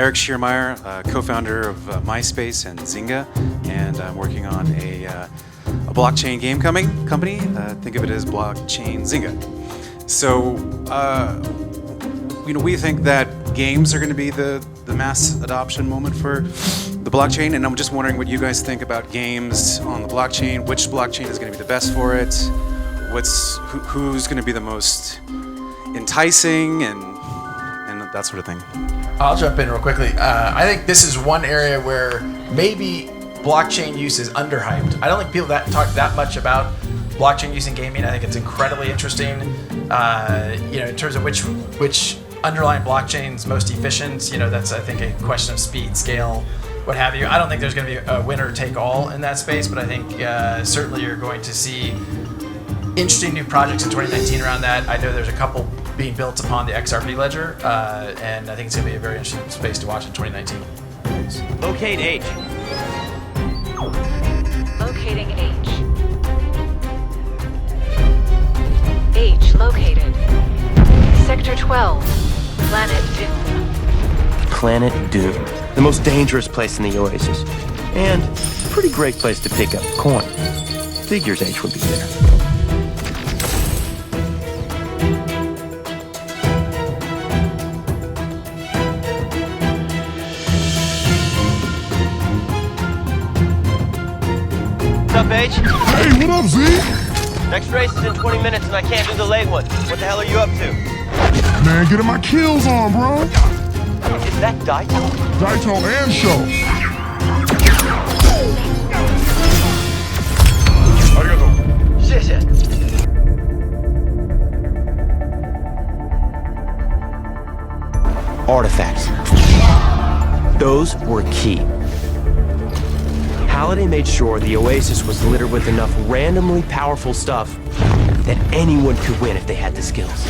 𝗕H𝗕 co-founder of MySpace and Zynga, and I'm working on a blockchain game company. Think of it as blockchain Zynga. So, we think that games are going to be the mass adoption moment for the blockchain, and I'm just wondering what you guys think about games on the blockchain. Which blockchain is going to be the best for it? Who's going to be the most enticing, and that sort of thing. I'll jump in real quickly. I think this is one area where maybe blockchain use is underhyped. I don't think people talk that much about blockchain use in gaming. I think it's incredibly interesting. In terms of which underlying blockchain's most efficient, that's, I think, a question of speed, scale, what have you. I don't think there's going to be a winner take all in that space, but I think certainly you're going to see interesting new projects in 2019 around that. I know there's a couple being built upon the XRP ledger, and I think it's going to be a very interesting space to watch in 2019. Locate H. Locating H. H located. Sector 12. Planet Doom. Planet Doom. The most dangerous place in the Oasis. And a pretty great place to pick up coin. Figures H would be there. What's up, H? Hey, what up, Z? Next race is in 20 minutes and I can't do the late one. What the hell are you up to? Man, getting my kills on, bro. Is that Daito? Daito and Show. Arigato. Shit. Artifacts. Those were key. Halliday made sure the Oasis was littered with enough randomly powerful stuff that anyone could win if they had the skills.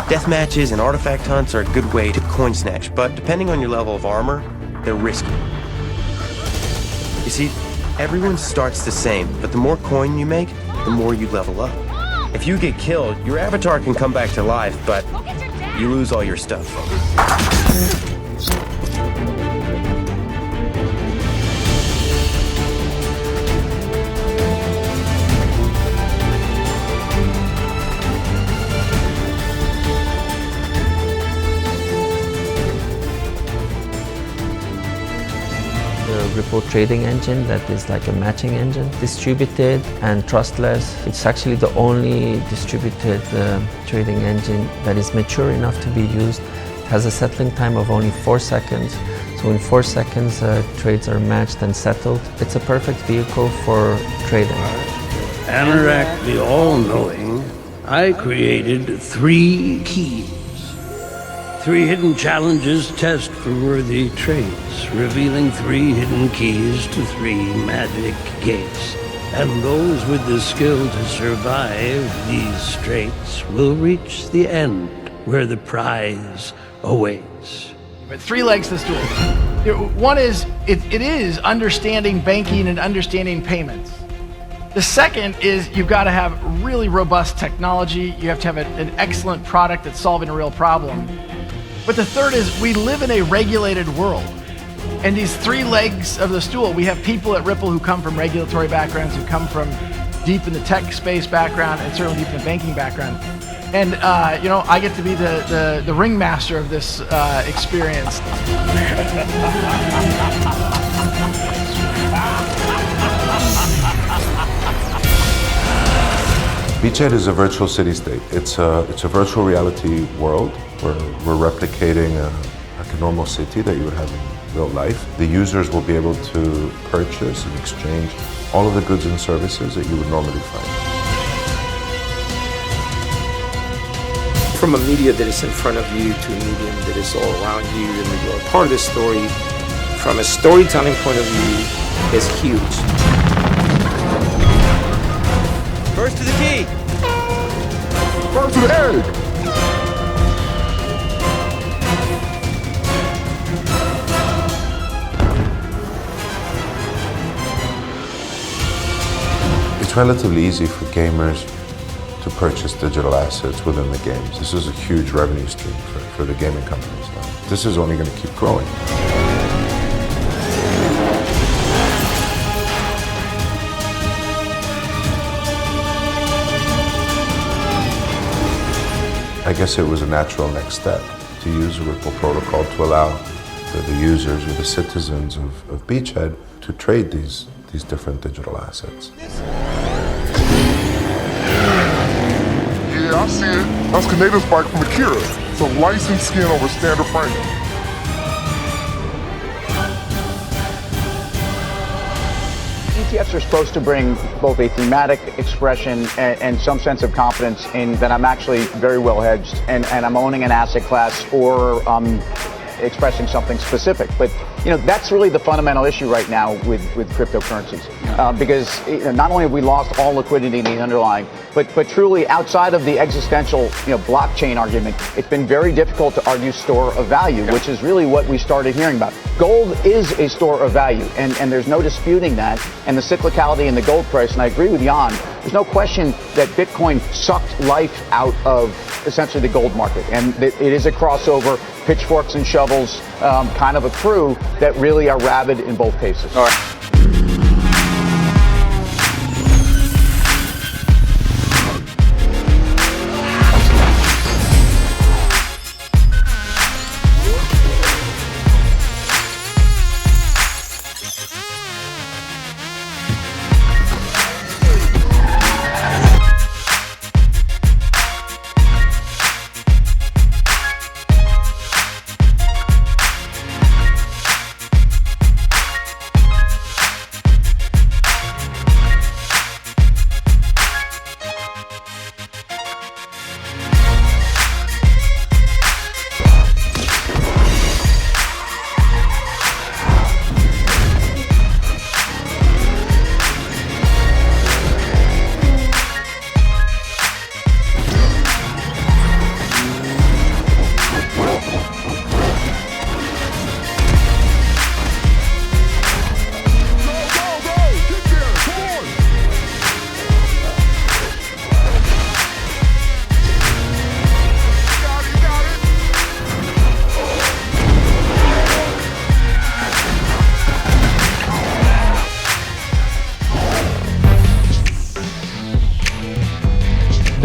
Death matches and artifact hunts are a good way to coin snatch, but depending on your level of armor, they're risky. You see, everyone starts the same, but the more coin you make, the more you level up. If you get killed, your avatar can come back to life, but you lose all your stuff. Report trading engine that is like a matching engine, distributed and trustless. It's actually the only distributed trading engine that is mature enough to be used has a settling time of only 4 seconds. So in 4 seconds, trades are matched and settled. It's a perfect vehicle for trading. Anorak the All-Knowing, I created 3 keys. 3 hidden challenges test for worthy trades, revealing 3 hidden keys to 3 magic gates. And those with the skill to survive these straits will reach the end where the prize awaits. But 3 legs to the stool. One is, it is understanding banking and understanding payments. The second is you've got to have really robust technology. You have to have an excellent product that's solving a real problem. But the third is we live in a regulated world. And these 3 legs of the stool, we have people at Ripple who come from regulatory backgrounds, who come from deep in the tech space background, and certainly deep in the banking background. And you know, I get to be the ringmaster of this experience. BJUDE is a virtual city-state. It's a virtual reality world where we're replicating like a normal city that you would have in real life. The users will be able to purchase and exchange all of the goods and services that you would normally find. From a media that is in front of you to a medium that is all around you, and you're part of the story, from a storytelling point of view, is huge. First to the key. First to the egg. It's relatively easy for gamers to purchase digital assets within the games. This is a huge revenue stream for the gaming companies now. This is only going to keep growing. I guess it was a natural next step to use the Ripple protocol to allow the users or the citizens of BJUDE to trade these different digital assets. Yeah, I see it. That's Canada's bike from Akira. It's a licensed skin over standard frame. ETFs are supposed to bring both a thematic expression and some sense of confidence in that I'm actually very well hedged and I'm owning an asset class or expressing something specific. But you know, that's really the fundamental issue right now with cryptocurrencies, because not only have we lost all liquidity in the underlying, but truly outside of the existential blockchain argument, it's been very difficult to argue store of value, which is really what we started hearing about. Gold is a store of value, and there's no disputing that, and the cyclicality in the gold price, and I agree with Jan, there's no question that Bitcoin sucked life out of essentially the gold market, and it is a crossover, pitchforks and shovels kind of a crew that really are rabid in both cases. All right.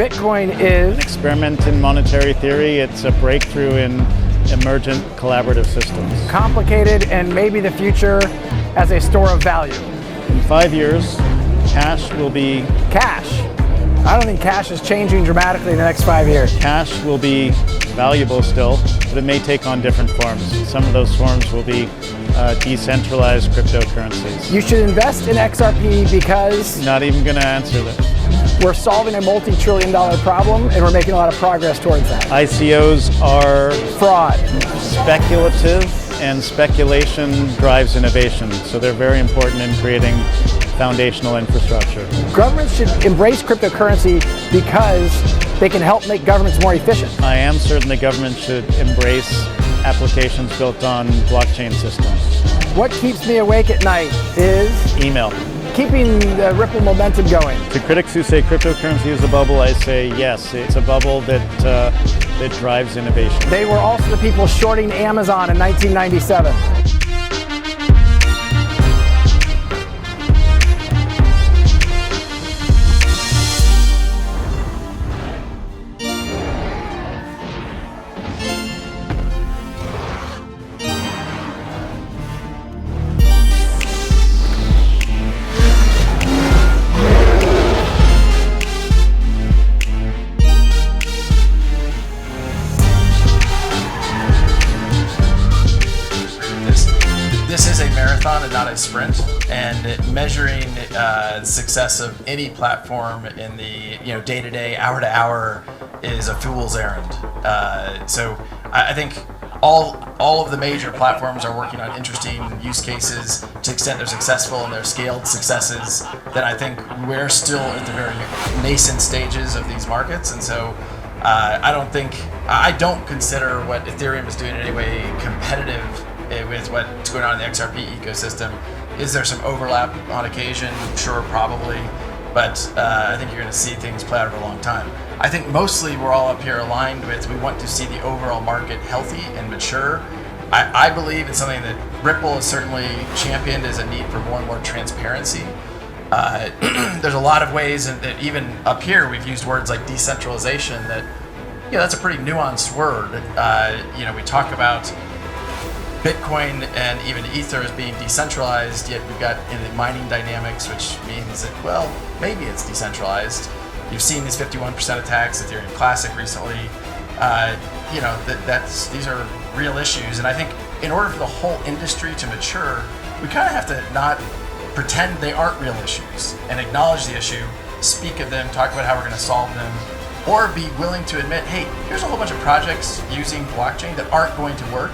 Bitcoin is an experiment in monetary theory. It's a breakthrough in emergent collaborative systems. Complicated and maybe the future as a store of value. In 5 years, cash will be... Cash? I don't think cash is changing dramatically in the next 5 years. Cash will be valuable still. but it may take on different forms. Some of those forms will be decentralized cryptocurrencies. You should invest in XRP because... Not even going to answer that. We're solving a multi-trillion-dollar problem and we're making a lot of progress towards that. ICOs are fraud, speculative, and speculation drives innovation. So they're very important in creating foundational infrastructure. Governments should embrace cryptocurrency because they can help make governments more efficient. I am certain the government should embrace applications built on blockchain systems. What keeps me awake at night is email. Keeping the Ripple momentum going. To critics who say cryptocurrency is a bubble, I say yes, it's a bubble that drives innovation. They were also the people shorting Amazon in 1997. And not a sprint, and measuring the success of any platform in the day-to-day, hour-to-hour is a fool's errand. So I think all of the major platforms are working on interesting use cases. To the extent they're successful and they're scaled successes, then I think we're still at the very nascent stages of these markets, and so I don't consider what Ethereum is doing in any way competitive with what's going on in the XRP ecosystem. Is there some overlap on occasion? Sure, probably, but I think you're going to see things play out over a long time. I think mostly we're all up here aligned with, we want to see the overall market healthy and mature. I believe in something that Ripple has certainly championed, is a need for more and more transparency. There's a lot of ways, and that even up here we've used words like decentralization that, that's a pretty nuanced word. We talk about Bitcoin and even Ether as being decentralized, yet we've got in the mining dynamics, which means that, well, maybe it's decentralized. You've seen these 51% attacks, Ethereum Classic recently. These are real issues, and I think in order for the whole industry to mature, we kind of have to not pretend they aren't real issues and acknowledge the issue, speak of them, talk about how we're going to solve them, or be willing to admit, hey, here's a whole bunch of projects using blockchain that aren't going to work.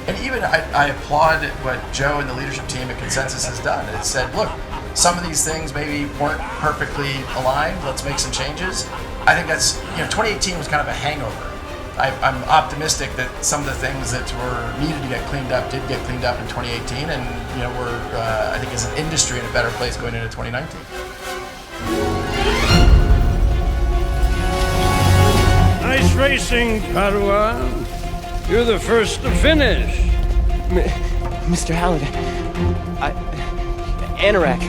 And even I applaud what Joe and the leadership team at Consensus has done. It said, look, some of these things maybe weren't perfectly aligned. Let's make some changes. I think that's, 2018 was kind of a hangover. I'm optimistic that some of the things that were needed to get cleaned up did get cleaned up in 2018, and we're, I think, as an industry in a better place going into 2019. Nice racing, Padua. You're the first to finish. Mr. Halliday, Anorak.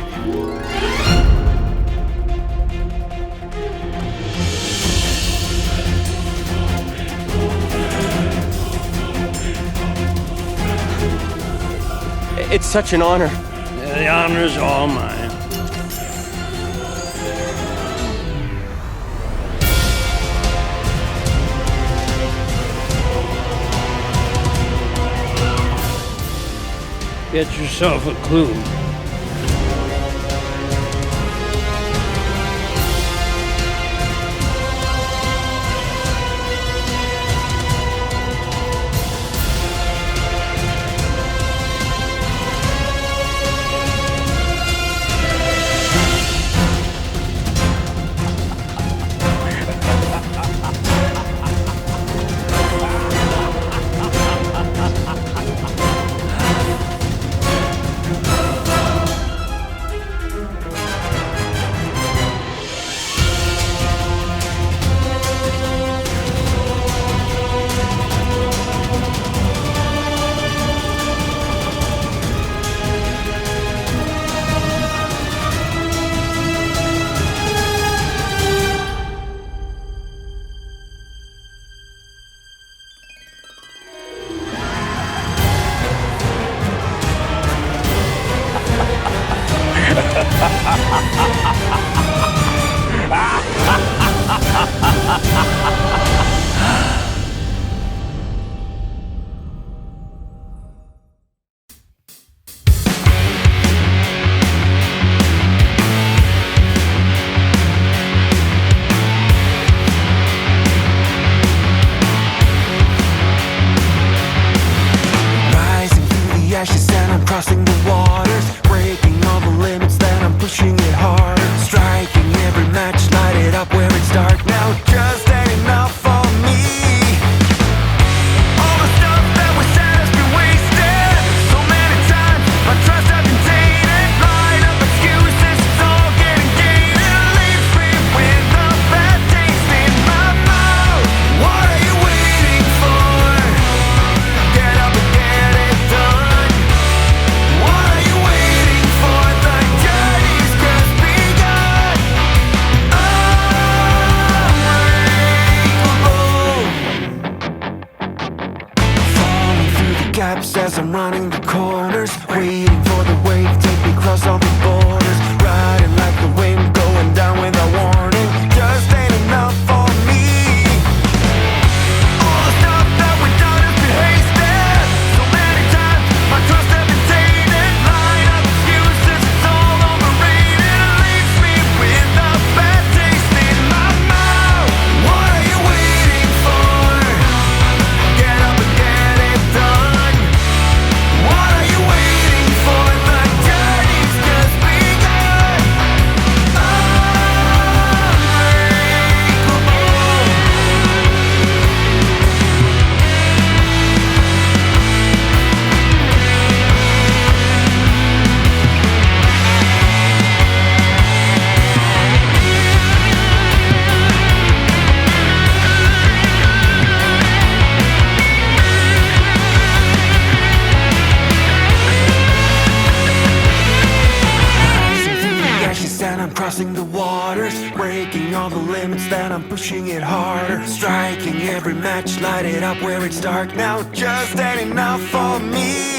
It's such an honor. The honor's all mine. Get yourself a clue. crossing the waters, breaking all the limits, then I'm pushing it harder. Striking every match, light it up where it's dark now. Just ain't enough for me. All the stuff that we said has been wasted so many times. My trust I've been tainted, line up excuses, it's all getting gated. Leaves me with a bad taste in my mouth. What are you waiting for? Get up and get it done. What are you waiting for? The journey's just begun. Unbreakable. Falling through the gaps as I'm running the corners, waiting for the wave, take me across all the borders. Riding like the wind, going down without warning. Just ain't enough for me. All the stuff that we've done has been hasted so many times. My trust has been tainted, line up excuses, it's all overrated. Leaves me with a bad taste in my mouth. What are you waiting for? Get up and get it done. What are you waiting for? The journey's just begun. Rising through the ashes and I'm crossing the waters, breaking all the limits, then I'm pushing it harder. Striking every match, light it up where it's dark now. Just ain't enough for me.